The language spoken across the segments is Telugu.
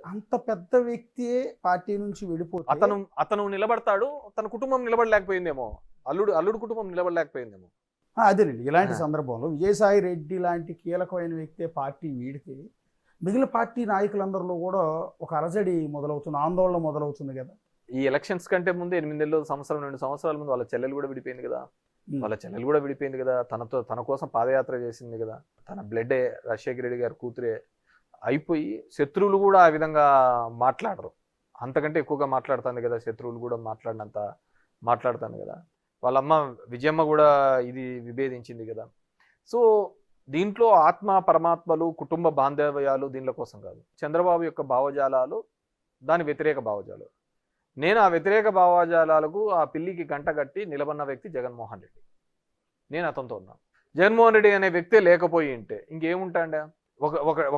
అంత పెద్ద వ్యక్తియే పార్టీ నుంచి వెళ్ళిపోతే అతను నిలబడతాడు, తన కుటుంబం నిలబడలేకపోయిందేమో, అల్లుడు కుటుంబం నిలబడలేకపోయిందేమో. అదేనండి. ఇలాంటి ఆ. సందర్భంలో విజయసాయి రెడ్డి లాంటి కీలకమైన వ్యక్తే పార్టీ వీడితే మిగిలిన పార్టీ నాయకులందరిలో కూడా ఒక అలజడి మొదలవుతుంది, ఆందోళన మొదలవుతుంది కదా. ఈ ఎలక్షన్స్ కంటే ముందు 8 నెలలు, సంవత్సరం, 2 సంవత్సరాల ముందు వాళ్ళ చెల్లెలు కూడా విడిపోయింది కదా. తన కోసం పాదయాత్ర చేసింది కదా. తన బ్లడ్డే రాజశేఖర రెడ్డి గారి కూతురే అయిపోయి శత్రువులు కూడా ఆ విధంగా మాట్లాడరు, అంతకంటే ఎక్కువగా మాట్లాడుతుంది కదా. శత్రువులు కూడా మాట్లాడినంత మాట్లాడుతాను కదా. వాళ్ళమ్మ విజయమ్మ కూడా ఇది విభేదించింది కదా. సో దీంట్లో ఆత్మ పరమాత్మలు, కుటుంబ బాంధవ్యాలు దీనిల కోసం కాదు. చంద్రబాబు యొక్క భావజాలాలు దాని వ్యతిరేక భావజాలు. నేను ఆ వ్యతిరేక భావజాలాలకు ఆ పిల్లికి గంట కట్టి నిలబడిన వ్యక్తి జగన్మోహన్ రెడ్డి. నేను అతనితో ఉన్నాను. జగన్మోహన్ రెడ్డి అనే వ్యక్తే లేకపోయి ఉంటే ఇంకేముంటాండా?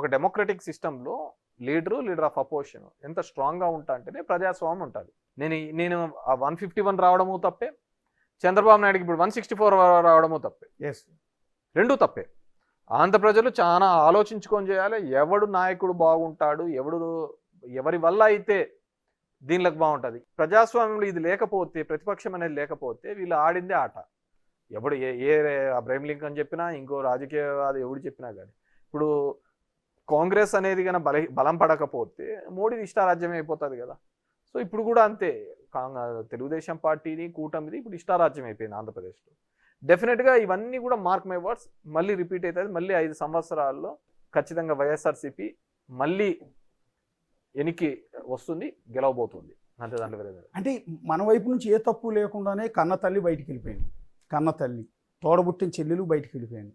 ఒక డెమోక్రటిక్ సిస్టంలో లీడర్ ఆఫ్ అపోజిషన్ ఎంత స్ట్రాంగ్గా ఉంటా అంటేనే ప్రజాస్వామ్యం ఉంటుంది. నేను 151 రావడము తప్పే, చంద్రబాబు నాయుడుకి ఇప్పుడు 164 రావడము తప్పే. రెండూ తప్పే. ఆంధ్ర ప్రజలు చాలా ఆలోచించుకొని చేయాలి. ఎవడు నాయకుడు బాగుంటాడు, ఎవరి వల్ల అయితే దీనిలోకి బాగుంటుంది. ప్రజాస్వామ్యంలో ఇది లేకపోతే, ప్రతిపక్షం అనేది లేకపోతే వీళ్ళు ఆడిందే ఆట. ఎవడు ఏ అబ్రహీం లింకన్ చెప్పినా, ఇంకో రాజకీయవాది ఎవడు చెప్పినా కానీ, ఇప్పుడు కాంగ్రెస్ అనేది కన్నా బలం పడకపోతే మోడీది ఇష్టారాజ్యమే అయిపోతుంది కదా. సో ఇప్పుడు కూడా అంతే. తెలుగుదేశం పార్టీని, కూటమిది ఇప్పుడు ఇష్టారాజ్యం అయిపోయింది ఆంధ్రప్రదేశ్లో. డెఫినెట్గా ఇవన్నీ కూడా మార్క్ మై వర్డ్స్ మళ్ళీ రిపీట్ అవుతుంది. మళ్ళీ 5 సంవత్సరాల్లో ఖచ్చితంగా వైఎస్ఆర్సీపీ మళ్ళీ ఎనికి వస్తుంది, గెలవబోతుంది. అంతే, దాంట్లో వేరే. అంటే మన వైపు నుంచి ఏ తప్పు లేకుండానే కన్న తల్లి బయటికి వెళ్ళిపోయింది, కన్న తల్లి తోడబుట్టిన చెల్లెలు బయటికి వెళ్ళిపోయింది.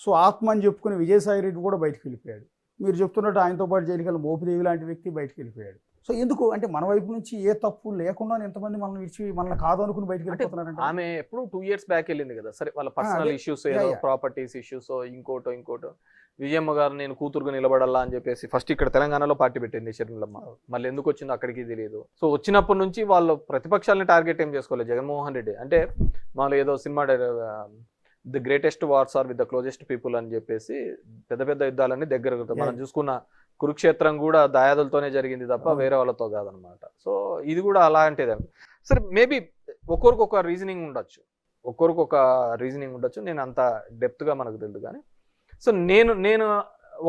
సో ఆత్మ అని చెప్పుకుని విజయసాయి రెడ్డి కూడా బయటికి వెళ్ళిపోయాడు. మీరు చెప్తున్నట్టు ఆయనతో పాటు జైలుకెళ్ళి మోపిదేవి లాంటి వ్యక్తి బయటికి వెళ్ళిపోయాడు. సో ఎందుకు అంటే మన వైపు నుంచి ఏ తప్పు లేకుండా ఎంతమంది మనల్ని విడిచి మనల్ని కాదు అనుకుని బయటికి వెళ్ళిపోతున్నారంటే, ఆమె ఎప్పుడు 2 years బ్యాక్ వెళ్ళింది కదా. సరే, వాళ్ళ పర్సనల్ ఇష్యూస్, ఏదో ప్రాపర్టీస్ ఇష్యూస్, ఇంకోటో విజయమ్మ గారు నేను కూతురుగా నిలబడాలా అని చెప్పేసి ఫస్ట్ ఇక్కడ తెలంగాణలో పార్టీ పెట్టింది షర్మిలమ్మ. మళ్ళీ ఎందుకు వచ్చిందో అక్కడికి తెలియదు. సో వచ్చినప్పటి నుంచి వాళ్ళు ప్రతిపక్షాలని టార్గెట్ ఏం చేసుకోలేదు. జగన్మోహన్ రెడ్డి అంటే వాళ్ళు ఏదో cinema the greatest wars are with the closest people అని చెప్పేసి పెద్ద పెద్ద యుద్ధాలన్నీ దగ్గర మనం చూసుకున్న కురుక్షేత్రం కూడా దాయాదులతోనే జరిగింది తప్ప వేరే వాళ్ళతో కాదనమాట. సో ఇది కూడా అలాంటిదే. సరే, మేబీ ఒక్కొక్క రీజనింగ్ ఉండొచ్చు, నేను అంత డెప్త్గా మనకు తెలియదు కానీ. సో నేను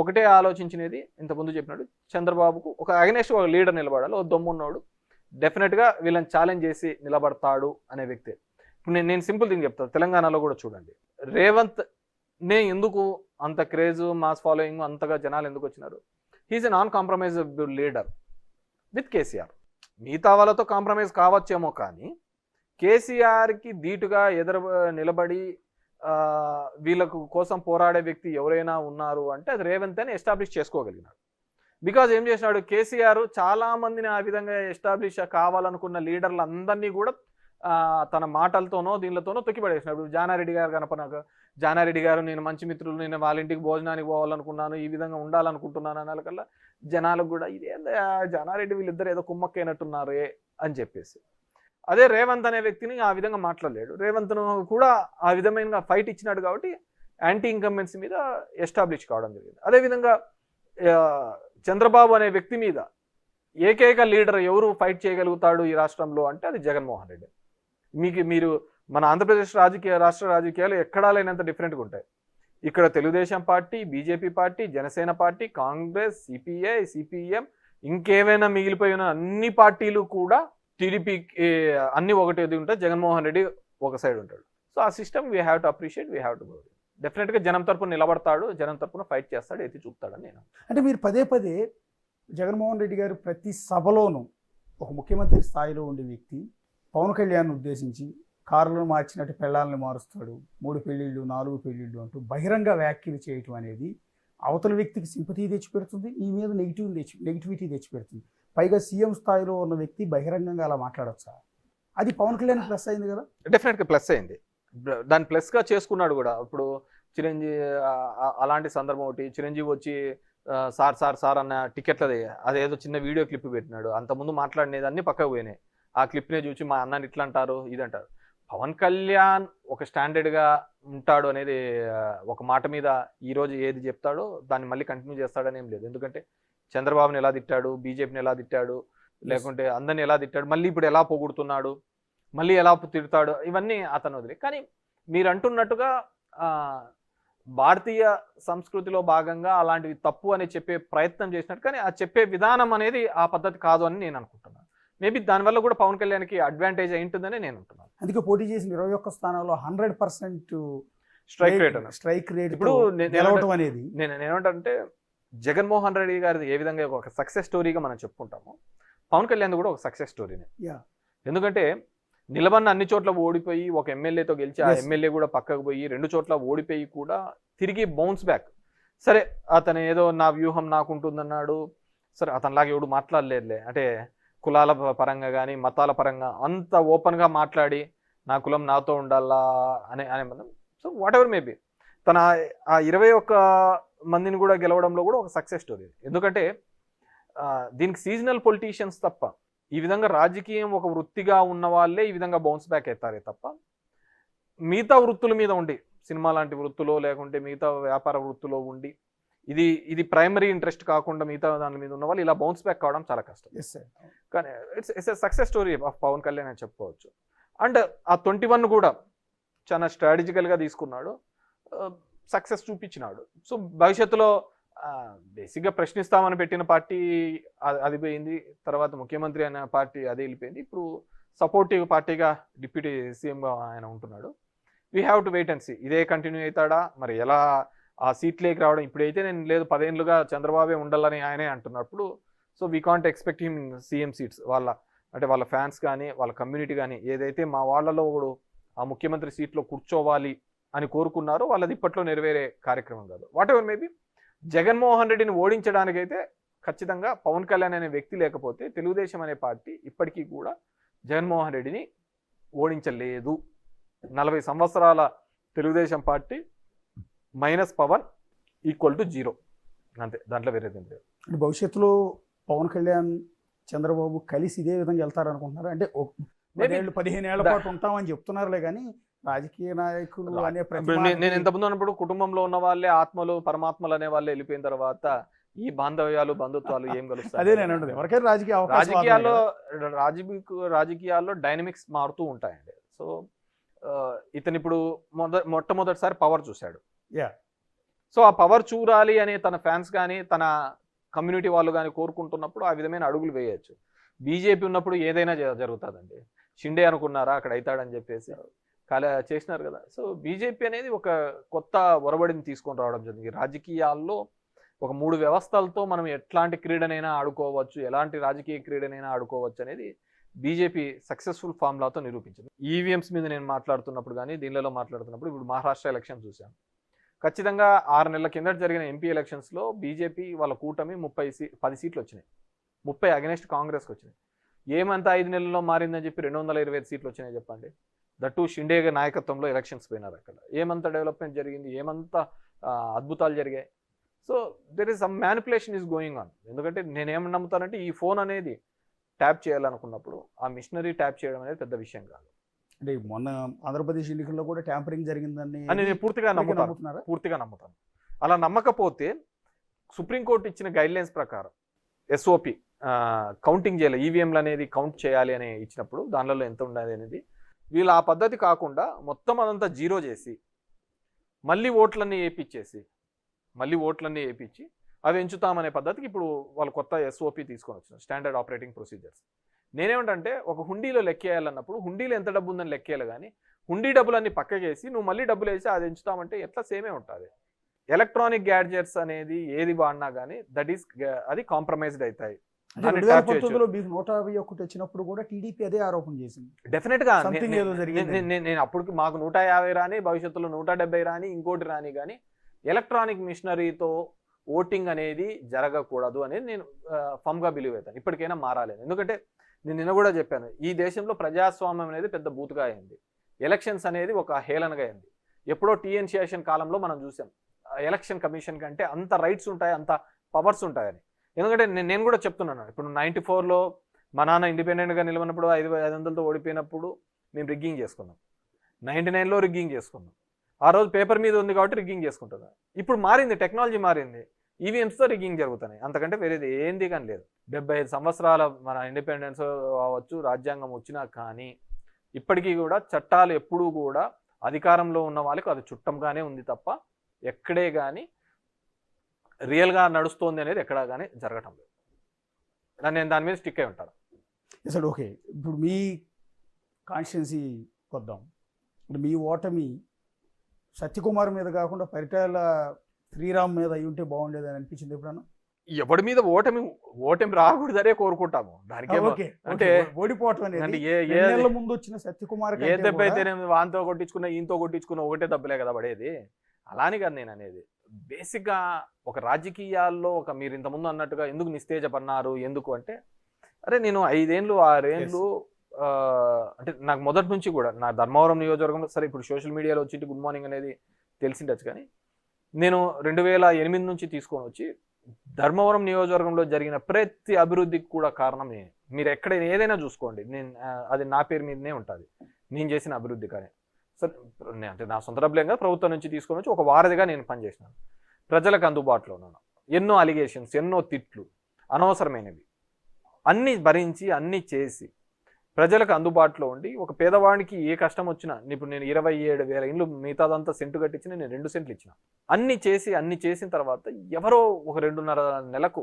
ఒకటే ఆలోచించినది, ఇంతకుముందు చెప్పినట్టు చంద్రబాబుకు ఒక అగెనెస్ట్ ఒక లీడర్ నిలబడాలి. ఒక దమ్మున్నోడు డెఫినెట్గా వీళ్ళని ఛాలెంజ్ చేసి నిలబడతాడు అనే వ్యక్తి. ఇప్పుడు నేను సింపుల్ థింగ్ చెప్తాను. తెలంగాణలో కూడా చూడండి, రేవంత్ నే ఎందుకు అంత క్రేజ్, మాస్ ఫాలోయింగ్, అంతగా జనాలు ఎందుకు వచ్చినారు? He is a non compromisable leader with KCR. మిగతా వాళ్ళతో కాంప్రమైజ్ కావచ్చేమో కానీ కేసీఆర్కి ధీటుగా నిలబడి వీళ్ళకు కోసం పోరాడే వ్యక్తి ఎవరైనా ఉన్నారు అంటే అది రేవంత్ అని ఎస్టాబ్లిష్ చేసుకోగలిగినాడు. బికాజ్ ఏం చేసినాడు, కేసీఆర్ చాలా మందిని ఆ విధంగా ఎస్టాబ్లిష్ కావాలనుకున్న లీడర్లు అందరినీ కూడా తన మాటలతోనో దీనిలతోనో తొక్కిపడేసినాడు. జానారెడ్డి గారు కనపనాక, జానారెడ్డి గారు నేను మంచి మిత్రులు, నేను వాళ్ళ ఇంటికి భోజనానికి పోవాలనుకున్నాను, ఈ విధంగా ఉండాలనుకుంటున్నాను అనాలకల్లా జనాలకు కూడా ఇదేందా జానారెడ్డి వీళ్ళిద్దరు ఏదో కుమ్మక్కైనట్టున్నారే అని చెప్పేసి. అదే రేవంత్ అనే వ్యక్తిని ఆ విధంగా మాట్లాడలేడు. రేవంత్ను కూడా ఆ విధమైన ఫైట్ ఇచ్చినాడు కాబట్టి యాంటీ ఇన్కంబెన్సీ మీద ఎస్టాబ్లిష్ కావడం జరిగింది. అదేవిధంగా చంద్రబాబు అనే వ్యక్తి మీద ఏకైక లీడర్ ఎవరు ఫైట్ చేయగలుగుతాడు ఈ రాష్ట్రంలో అంటే అది జగన్మోహన్ రెడ్డి. మీరు మన ఆంధ్రప్రదేశ్ రాష్ట్ర రాజకీయాలు ఎక్కడా లేనంత డిఫరెంట్గా ఉంటాయి. ఇక్కడ Telugu Desam party, BJP party, Janasena party, Congress, CPI, CPM, ఇంకేమైనా మిగిలిపోయిన అన్ని పార్టీలు కూడా టీడీపీ అన్ని ఒకటి ఉంటాయి. జగన్మోహన్ రెడ్డి ఒక సైడ్ ఉంటాడు. సో ఆ system we have to appreciate, we have to go. డెఫినెట్గా జనం తరపున నిలబడతాడు, జనం తరపున ఫైట్ చేస్తాడు, ఎత్తి చూపుతాడని నేను. అంటే మీరు పదే జగన్మోహన్ రెడ్డి గారు ప్రతి సభలోనూ ఒక ముఖ్యమంత్రి స్థాయిలో ఉండే వ్యక్తి పవన్ కళ్యాణ్ ఉద్దేశించి కారులను మార్చినట్టు పెళ్ళాలను మారుస్తాడు, 3 పెళ్ళిళ్ళు 4 పెళ్ళిళ్ళు అంటూ బహిరంగ వ్యాఖ్యలు చేయటం అనేది అవతల వ్యక్తికి సింపతి తెచ్చిపెడుతుంది, నీ మీద నెగిటివిటీ తెచ్చిపెడుతుంది. పైగా సీఎం స్థాయిలో ఉన్న వ్యక్తి బహిరంగంగా అలా మాట్లాడచ్చా? అది పవన్ కళ్యాణ్ ప్లస్ అయింది కదా. డెఫినెట్గా ప్లస్ అయింది. దాన్ని ప్లస్గా చేసుకున్నాడు కూడా. ఇప్పుడు చిరంజీవి అలాంటి సందర్భం ఒకటి, చిరంజీవి వచ్చి సార్ అన్న టికెట్లది అదేదో చిన్న వీడియో క్లిప్ పెట్టినాడు. అంతకుముందు మాట్లాడినది అన్ని పక్కకు పోయినాయి. ఆ క్లిప్నే చూసి మా అన్నని ఇట్లా అంటారు, ఇదంటారు. పవన్ కళ్యాణ్ ఒక స్టాండర్డ్గా ఉంటాడు అనేది ఒక మాట మీద ఈరోజు ఏది చెప్తాడో దాన్ని మళ్ళీ కంటిన్యూ చేస్తాడని ఏం లేదు. ఎందుకంటే చంద్రబాబుని ఎలా తిట్టాడు, బీజేపీని ఎలా తిట్టాడు, లేకుంటే అందరిని ఎలా తిట్టాడు, మళ్ళీ ఇప్పుడు ఎలా పొగుడుతున్నాడు, మళ్ళీ ఎలా తిడతాడు, ఇవన్నీ అతను వదిలే. కానీ మీరు అంటున్నట్టుగా భారతీయ సంస్కృతిలో భాగంగా అలాంటివి తప్పు అని చెప్పే ప్రయత్నం చేసినట్టు, కానీ ఆ చెప్పే విధానం అనేది ఆ పద్ధతి కాదు అని నేను అనుకుంటున్నాను. మేబీ దానివల్ల కూడా పవన్ కళ్యాణ్కి అడ్వాంటేజ్ అయి ఉంటుందని నేను అంటున్నాను. అందుకే పోటీ చేసిన 21 స్థానాల్లో 100% స్ట్రైక్ రేట్ ఇప్పుడు గెలవడం అనేది నేను ఏమంటే జగన్మోహన్ రెడ్డి గారి ఏ విధంగా ఒక సక్సెస్ స్టోరీగా మనం చెప్పుకుంటాము, పవన్ కళ్యాణ్ కూడా ఒక సక్సెస్ స్టోరీనే. ఎందుకంటే నిలబడిన అన్ని చోట్ల ఓడిపోయి ఒక ఎమ్మెల్యేతో గెలిచి ఆ ఎమ్మెల్యే కూడా పక్కకు పోయి 2 చోట్ల ఓడిపోయి కూడా తిరిగి బౌన్స్ బ్యాక్. సరే అతను ఏదో నా వ్యూహం నాకు ఉంటుందన్నాడు, సరే అతనిలాగా ఎవడు మాట్లాడలేదులే, అంటే కులాల పరంగా కానీ మతాల పరంగా అంత ఓపెన్గా మాట్లాడి నా కులం నాతో ఉండాలా అనే మనం. సో వాట్ ఎవర్ మేబీ తన ఆ 21 మందిని కూడా గెలవడంలో కూడా ఒక సక్సెస్ స్టోరీ. ఎందుకంటే దీనికి సీజనల్ పొలిటీషియన్స్ తప్ప, ఈ విధంగా రాజకీయం ఒక వృత్తిగా ఉన్న వాళ్ళే ఈ విధంగా బౌన్స్ బ్యాక్ అవుతారే తప్ప, మిగతా వృత్తుల మీద ఉండి, సినిమా లాంటి వృత్తులో లేకుంటే మిగతా వ్యాపార వృత్తిలో ఉండి ఇది ప్రైమరీ ఇంట్రెస్ట్ కాకుండా మిగతా దాని మీద ఉన్న వాళ్ళు ఇలా బౌన్స్ బ్యాక్ కావడం చాలా కష్టం. కానీ it's a success story of Pawan Kalyan అని చెప్పుకోవచ్చు. అండ్ ఆ 21 కూడా చాలా స్ట్రాటజికల్గా తీసుకున్నాడు, సక్సెస్ చూపించినాడు. సో భవిష్యత్తులో బేసిక్గా ప్రశ్నిస్తామని పెట్టిన పార్టీ అది పోయింది, తర్వాత ముఖ్యమంత్రి అనే పార్టీ అది వెళ్ళిపోయింది, ఇప్పుడు సపోర్టివ్ పార్టీగా డిప్యూటీ సీఎంగా ఆయన ఉంటున్నాడు. We have to wait and see ఇదే కంటిన్యూ అవుతాడా, మరి ఎలా ఆ సీట్లోకి రావడం. ఇప్పుడైతే నేను లేదు 10 ఏళ్ళుగా చంద్రబాబే ఉండాలని ఆయనే అంటున్నప్పుడు, so we can't expect him CM seats. వాళ్ళ ఫ్యాన్స్ కానీ వాళ్ళ కమ్యూనిటీ కానీ ఏదైతే మా వాళ్ళలో కూడా ఆ ముఖ్యమంత్రి సీట్లో కూర్చోవాలి అని కోరుకున్నారో వాళ్ళది ఇప్పట్లో నెరవేరే కార్యక్రమం కాదు. వాట్ ఎవర్ మేబీ జగన్మోహన్ రెడ్డిని ఓడించడానికైతే ఖచ్చితంగా పవన్ కళ్యాణ్ అనే వ్యక్తి లేకపోతే తెలుగుదేశం అనే పార్టీ ఇప్పటికీ కూడా జగన్మోహన్ రెడ్డిని ఓడించలేదు. 40 సంవత్సరాల Telugu Desam party minus Pawan equal to 0 అంతే, దాంట్లో వేరేది ఏం లేదు. భవిష్యత్తులో పవన్ కళ్యాణ్ చంద్రబాబు కలిసి ఇదే విధంగా వెళ్తారనుకుంటున్నారు? అంటే 15 ఏళ్ల పాటు ఉంటామని చెప్తున్నారులే, కానీ రాజకీయ నాయకులు అనే నేను ఇంతకుముందు అన్నప్పుడు కుటుంబంలో ఉన్న వాళ్ళే ఆత్మలు పరమాత్మలు అనే వాళ్ళే వెళ్ళిపోయిన తర్వాత ఈ బాంధవ్యాలు బంధుత్వాలు ఏం కలుస్తాయి? అదే నేను అంటుంది, ఎవరికైనా రాజకీయాల్లో డైనమిక్స్ మారుతూ ఉంటాయండి. సో ఇతను ఇప్పుడు మొట్టమొదటిసారి పవర్ చూశాడు. సో ఆ పవర్ చూడాలి అని తన ఫ్యాన్స్ కానీ తన కమ్యూనిటీ వాళ్ళు కానీ కోరుకుంటున్నప్పుడు ఆ విధమైన అడుగులు వేయచ్చు. బీజేపీ ఉన్నప్పుడు ఏదైనా జరుగుతుందండి. షిండే అనుకున్నారా అక్కడ అవుతాడని చెప్పేసి చేసినారు కదా. సో బీజేపీ అనేది ఒక కొత్త ఒరబడిని తీసుకొని రావడం జరిగింది. రాజకీయాల్లో ఒక 3 వ్యవస్థలతో మనం ఎట్లాంటి క్రీడనైనా ఆడుకోవచ్చు, ఎలాంటి రాజకీయ క్రీడనైనా ఆడుకోవచ్చు అనేది బీజేపీ సక్సెస్ఫుల్ ఫార్ములాతో నిరూపించింది. ఈవీఎంస్ మీద నేను మాట్లాడుతున్నప్పుడు కానీ దీనిలో మాట్లాడుతున్నప్పుడు ఇప్పుడు మహారాష్ట్ర ఎలక్షన్ చూసాం. ఖచ్చితంగా 6 నెలల కిందట జరిగిన ఎంపీ ఎలక్షన్స్లో బీజేపీ వాళ్ళ కూటమి 10 సీట్లు వచ్చినాయి, 30 అగెనెస్ట్ కాంగ్రెస్కి వచ్చినాయి. ఏమంతా 5 నెలల్లో మారిందని చెప్పి 225 సీట్లు వచ్చినాయి చెప్పండి. దట్టు షిండే నాయకత్వంలో ఎలక్షన్స్ పోయినారు. అక్కడ ఏమంత డెవలప్మెంట్ జరిగింది, ఏమంత అద్భుతాలు జరిగాయి. So there is some manipulation is going on. ఎందుకంటే నేనేం నమ్ముతానంటే ఈ ఫోన్ అనేది ట్యాప్ చేయాలనుకున్నప్పుడు ఆ మిషనరీ ట్యాప్ చేయడం అనేది పెద్ద విషయం కాదు. అంటే మొన్న ఆంధ్రప్రదేశ్ ఎన్నికల్లో కూడా ట్యాంపరింగ్ జరిగిందని నేను పూర్తిగా నమ్ముతాను. అలా నమ్మకపోతే సుప్రీంకోర్టు ఇచ్చిన గైడ్లైన్స్ ప్రకారం ఎస్ఓపి కౌంటింగ్ చేయాలి, ఈవీఎంలు అనేది కౌంట్ చేయాలి అని ఇచ్చినప్పుడు దానిలో ఎంత ఉండాలి అనేది వీళ్ళు ఆ పద్ధతి కాకుండా మొత్తం అదంతా 0 చేసి మళ్ళీ ఓట్లన్నీ వేయించి అవి ఎంచుతామనే పద్ధతికి ఇప్పుడు వాళ్ళు కొత్త ఎస్ఓపి తీసుకొని వచ్చినారు, స్టాండర్డ్ ఆపరేటింగ్ ప్రొసీజర్స్. నేనేమంటే ఒక హుండీలో లెక్కేయాలన్నప్పుడు హుండీలో ఎంత డబ్బు ఉందని లెక్కేయాలి, కానీ హుండీ డబ్బులన్నీ పక్కకేసి నువ్వు మళ్ళీ డబ్బులు వేసి అది ఎంచుతామంటే ఎట్లా సేమే ఉంటుంది. ఎలక్ట్రానిక్ గ్యాడ్జెట్స్ అనేది ఏది వాడినా కానీ అది కాంప్రమైజ్డ్ అవుతాయి. 2019లో మీకు 151 వచ్చినప్పుడు కూడా టీడీపీ అదే ఆరోపణ చేసింది. డెఫినెట్ గా నేను అప్పుడు మాకు 150 రాని, భవిష్యత్తులో 170 రాని, ఇంకోటి రాని, కానీ ఎలక్ట్రానిక్ మిషనరీతో ఓటింగ్ అనేది జరగకూడదు అనేది నేను ఫమ్గా బిలీవ్ అవుతాను. ఇప్పటికైనా మారాలి. ఎందుకంటే నేను నిన్న కూడా చెప్పాను, ఈ దేశంలో ప్రజాస్వామ్యం అనేది పెద్ద బూతుగా అయింది, ఎలక్షన్స్ అనేది ఒక హేళనగా అయింది. ఎప్పుడో టీఎన్ శేషన్ కాలంలో మనం చూసాం ఎలక్షన్ కమిషన్ కంటే అంత రైట్స్ ఉంటాయి, అంత పవర్స్ ఉంటాయని. ఎందుకంటే నేను కూడా చెప్తున్నాను, ఇప్పుడు 94లో మా నాన్న ఇండిపెండెంట్గా నిలవనప్పుడు 500తో ఓడిపోయినప్పుడు మేము రిగ్గింగ్ చేసుకున్నాం, 99లో రిగ్గింగ్ చేసుకున్నాం. ఆ రోజు పేపర్ మీద ఉంది కాబట్టి రిగ్గింగ్ చేసుకుంటున్నాం. ఇప్పుడు మారింది, టెక్నాలజీ మారింది. ఈవీఎంస్తో రిగ్గింగ్ జరుగుతున్నాయి, అంతకంటే వేరేది ఏంది కానీ లేదు. 75 సంవత్సరాల మన ఇండిపెండెన్స్ అవ్వచ్చు, రాజ్యాంగం వచ్చినా కానీ ఇప్పటికీ కూడా చట్టాలు ఎప్పుడూ కూడా అధికారంలో ఉన్న వాళ్ళకి అది చుట్టంగానే ఉంది తప్ప ఎక్కడే కానీ రియల్గా నడుస్తోంది అనేది ఎక్కడా కానీ జరగటం లేదు. నేను దాని మీద స్టిక్ అయి ఉంటాను. అసలు ఓకే, ఇప్పుడు మీ కాన్స్టిట్యున్సీ వద్దాం. ఇప్పుడు మీ ఓటమి సత్యకుమార్ మీద కాకుండా పరిటాల శ్రీరామ్ మీద అయి ఉంటే బాగుండేది అని అనిపించింది ఎప్పుడన్నా? ఎవడి మీద ఓటమి రాకూడదనే కోరుకుంటాము. దానికి అంటే ఓడిపోవటం అనేది ముందు వచ్చిన సత్యకుమార్ ఏ దెబ్బ అయితే వాంతో కొట్టించుకున్నా ఈయనతో కొట్టించుకున్నా ఒకటే దెబ్బలే కదా పడేది. అలానే కాదు నేను అనేది. బేసిక్గా ఒక రాజకీయాల్లో ఒక మీరు ఇంతకుముందు అన్నట్టుగా ఎందుకు నిస్తేజపన్నారు ఎందుకు అంటే, అరే నేను 5 ఏళ్ళు 6 ఏళ్ళు అంటే నాకు మొదటి నుంచి కూడా నా ధర్మవరం నియోజకవర్గంలో, సరే ఇప్పుడు సోషల్ మీడియాలో వచ్చి గుడ్ మార్నింగ్ అనేది తెలిసిండొచ్చు, కానీ నేను 2008 నుంచి తీసుకొని వచ్చి ధర్మవరం నియోజకవర్గంలో జరిగిన ప్రతి అభివృద్ధికి కూడా కారణం నేను. మీరు ఎక్కడ ఏదైనా చూసుకోండి, నేను అది నా పేరు మీదనే ఉంటుంది, నేను చేసిన అభివృద్ధి. కానీ సరే అంటే నా సొంత డబ్బులేం కదా, ప్రభుత్వం నుంచి తీసుకొని వచ్చి ఒక వారధిగా నేను పనిచేసినాను. ప్రజలకు అందుబాటులో ఉన్నాను. ఎన్నో అలిగేషన్స్, ఎన్నో తిట్లు అనవసరమైనవి అన్నీ భరించి అన్నీ చేసి ప్రజలకు అందుబాటులో ఉండి ఒక పేదవాడికి ఏ కష్టం వచ్చినా, ఇప్పుడు నేను 27,000 ఇండ్లు మిగతాదంతా సెంటు కట్టించిన, నేను 2 సెంట్లు ఇచ్చిన. అన్ని చేసిన తర్వాత ఎవరో ఒక 2.5 నెలకు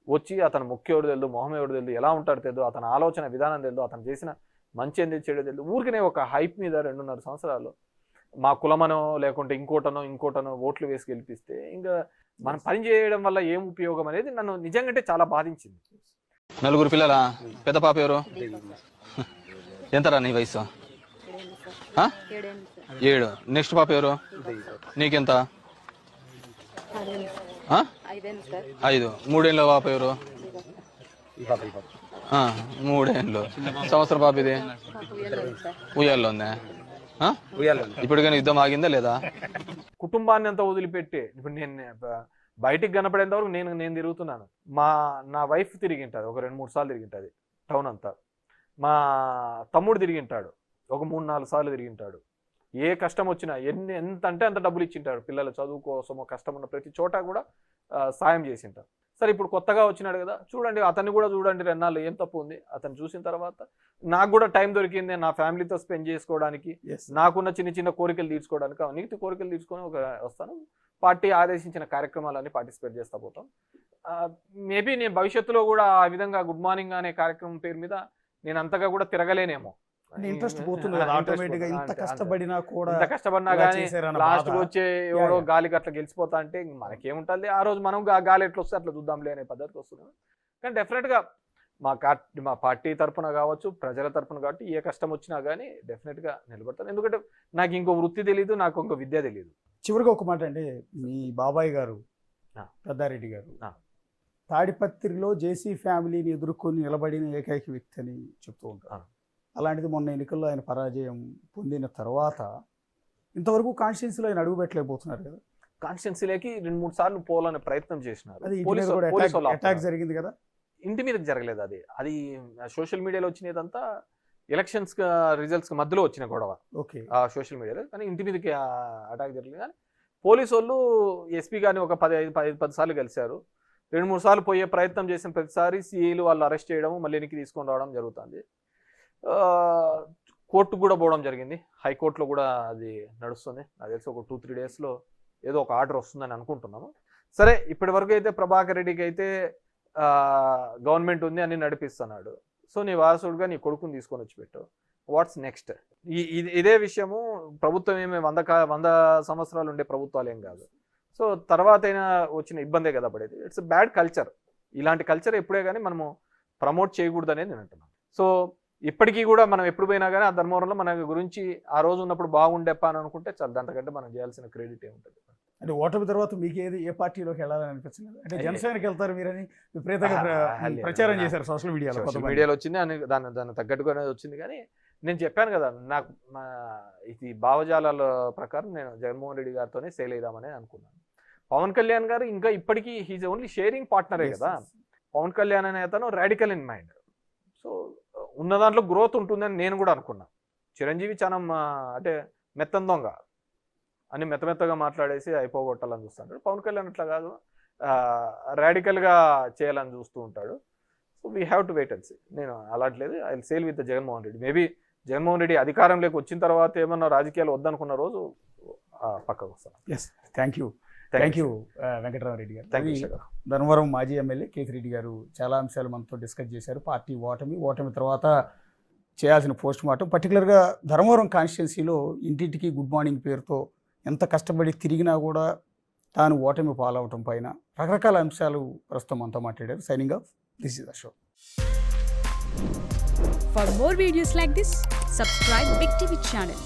వచ్చి అతను ముఖ్యోడు తెలుదు, మొహం ఎవడు తెలుదు, ఎలా ఉంటాడు తెలుదు, అతని ఆలోచన విధానం తెలుదు, అతను చేసిన మంచి ఎందుకు చెడు తెలుదు, ఊరికనే ఒక హైప్ మీద 2.5 సంవత్సరాలు మా కులమనో లేకుంటే ఇంకోటనో ఓట్లు వేసి గెలిపిస్తే ఇంకా మనం పని చేయడం వల్ల ఏం ఉపయోగం అనేది నన్ను నిజంగా చాలా బాధించింది. 4 పిల్లలా? పెద్ద పాప ఎవరు? ఎంతరా నీ వయసు? 7. నెక్స్ట్ పాప ఎవరు? నీకెంత? 5. 3 ఏళ్ళ పాప ఎవరు? 3 ఏళ్ళు. సంవత్సరం పాప ఇది ఉయ్యాల్లో ఉందా? ఇప్పుడు కానీ యుద్ధం ఆగిందా లేదా? కుటుంబాన్ని అంతా వదిలిపెట్టి ఇప్పుడు నేను బయటికి కనపడేంత వరకు నేను తిరుగుతున్నాను. నా వైఫ్ తిరిగింటుంది, ఒక 2-3 సార్లు తిరిగింటుంది టౌన్ అంతా. మా తమ్ముడు తిరిగింటాడు, ఒక 3-4 సార్లు తిరిగింటాడు. ఏ కష్టం వచ్చినా ఎంత అంటే అంత డబ్బులు ఇచ్చింటాడు. పిల్లల చదువు కోసమో కష్టం ఉన్న ప్రతి చోట కూడా సాయం చేసింటారు. సరే ఇప్పుడు కొత్తగా వచ్చినాడు కదా, చూడండి అతన్ని కూడా చూడండి, 2 నాళ్ళు ఏం తప్పు ఉంది. అతను చూసిన తర్వాత నాకు కూడా టైం దొరికింది నా ఫ్యామిలీతో స్పెండ్ చేసుకోవడానికి, నాకున్న చిన్న కోరికలు తీర్చుకోవడానికి. నీటి కోరికలు తీర్చుకొని వస్తాను. పార్టీ ఆదేశించిన కార్యక్రమాలన్నీ పార్టిసిపేట్ చేస్తా పోతాం. మేబీ నేను భవిష్యత్తులో కూడా ఆ విధంగా గుడ్ మార్నింగ్ అనే కార్యక్రమం పేరు మీద నేను అంతగా కూడా తిరగలేనేమో. ఇంట్రెస్ట్ పోతుంది ఆటోమేటిక్గా. ఇంత కష్టపడినా కానీ లాస్ట్ వచ్చే ఎవడో గాలికి అట్లా గెలిచిపోతా అంటే మనకేముంటుంది, ఆ రోజు మనం గాలి ఎట్లా వస్తే అట్లా చూద్దాంలే అనే పద్ధతికి వస్తున్నాం. కానీ డెఫినెట్గా మా పార్టీ తరఫున కావచ్చు, ప్రజల తరఫున కాబట్టి ఏ కష్టం వచ్చినా కానీ డెఫినెట్గా నిలబడతాను. ఎందుకంటే నాకు ఇంకో వృత్తి తెలియదు, నాకు ఇంకో విద్య తెలియదు. చివరిగా ఒక మాట అంటే, మీ బాబాయ్ గారు పెద్దారెడ్డి గారు తాడిపత్రిలో జేసీ ఫ్యామిలీని ఎదుర్కొని నిలబడిన ఏకైక వ్యక్తి అని చెప్తూ ఉంటారు. అలాంటిది మొన్న ఎన్నికల్లో ఆయన పరాజయం పొందిన తర్వాత ఇంతవరకు కాన్స్టిట్యున్సీలో ఆయన అడుగు పెట్టలేకపోతున్నారు కదా. కాన్స్టిట్యున్సీలోకి 2-3 సార్లు పోవాలనే ప్రయత్నం చేసినారు. అటాక్ జరిగింది కదా, ఇంటి మీద జరగలేదు. అది సోషల్ మీడియాలో వచ్చినదంతా ఎలక్షన్స్ రిజల్ట్స్ మధ్యలో వచ్చిన గొడవ. ఓకే, ఆ సోషల్ మీడియాలో. కానీ ఇంటి మీదకి అటాక్ జరిగింది. కానీ పోలీసు వాళ్ళు ఎస్పీ గారిని ఒక 10 సార్లు కలిశారు. 2-3 సార్లు పోయే ప్రయత్నం చేసిన ప్రతిసారి సిఐలు వాళ్ళు అరెస్ట్ చేయడం, మళ్ళీ వెనక్కి తీసుకొని రావడం జరుగుతుంది. కోర్టుకు కూడా పోవడం జరిగింది, హైకోర్టులో కూడా అది నడుస్తుంది. నాకు తెలిసి ఒక 2-3 డేస్లో ఏదో ఒక ఆర్డర్ వస్తుందని అనుకుంటున్నాము. సరే ఇప్పటి వరకు అయితే ప్రభాకర్ రెడ్డికి అయితే గవర్నమెంట్ ఉంది అని నడిపిస్తున్నాడు. సో నీ వారసుడుగా నీ కొడుకుని తీసుకొని వచ్చి పెట్టు. What's next? ఇదే విషయము ప్రభుత్వం ఏమి 100 సంవత్సరాలు ఉండే ప్రభుత్వాలు ఏం కాదు. సో తర్వాత అయినా వచ్చిన ఇబ్బందే కదా పడేది. It's bad culture. ఇలాంటి కల్చర్ ఎప్పుడే కానీ మనము ప్రమోట్ చేయకూడదు అనేది నేను అంటున్నాను. సో ఇప్పటికీ కూడా మనం ఎప్పుడు పోయినా కానీ ఆ ధర్మవరంలో మన గురించి ఆ రోజు ఉన్నప్పుడు బాగుండేప్ప అని అనుకుంటే చాలా, దాంతకంటే మనం చేయాల్సిన క్రెడిట్ ఏముంటుంది. అంటే ఓటమి తర్వాత మీకు ఏ పార్టీలోకి వెళ్ళాలని అనిపించలేదు? అంటే జనసేనకి వెళ్తారు మీరని విపరీతంగా ప్రచారం చేశారు సోషల్ మీడియాలో వచ్చింది అని దాన్ని తగ్గట్టుగానే వచ్చింది. కానీ నేను చెప్పాను కదా, నాకు ఇది భావజాలాల ప్రకారం నేను జగన్మోహన్ రెడ్డి గారితోనే సేల్ అయిదామని అనుకున్నాను. పవన్ కళ్యాణ్ గారు ఇంకా ఇప్పటికీ హీజ్ ఓన్లీ షేరింగ్ పార్ట్నరే కదా. పవన్ కళ్యాణ్ అనే అతను రాడికల్ ఇన్ మైండ్. సో ఉన్న దాంట్లో గ్రోత్ ఉంటుందని నేను కూడా అనుకున్నా. చిరంజీవి చాలా అంటే మెత్తం దొంగ అని మెత్తగా మాట్లాడేసి అయిపోగొట్టాలని చూస్తాడు. పవన్ కళ్యాణ్ అట్లా కాదు, రాడికల్గా చేయాలని చూస్తూ ఉంటాడు. So we have to wait and see. నేను అలాంటిలేదు, I will sail with the Jaganmohan Reddy. Maybe Jaganmohan Reddy అధికారంలోకి వచ్చిన తర్వాత ఏమన్నా రాజకీయాలు వద్దనుకున్న రోజు పక్కకు వస్తాను. ఎస్, థ్యాంక్ యూ వెంకటరామరెడ్డి గారు. Thank you. ధర్మవరం మాజీ ఎమ్మెల్యే కేతి రెడ్డి గారు చాలా అంశాలు మనతో డిస్కస్ చేశారు. పార్టీ ఓటమి తర్వాత చేయాల్సిన పోస్ట్ మార్టం, పర్టికులర్గా ధర్మవరం కాన్స్టిట్యున్సీలో ఇంటింటికి గుడ్ మార్నింగ్ పేరుతో ఎంత కష్టపడి తిరిగినా కూడా తాను ఓటమి పాలవటం పైన రకరకాల అంశాలు ప్రస్తుతం మనతో మాట్లాడారు. Signing off, this is the show. For more videos like this, subscribe Big TV channel.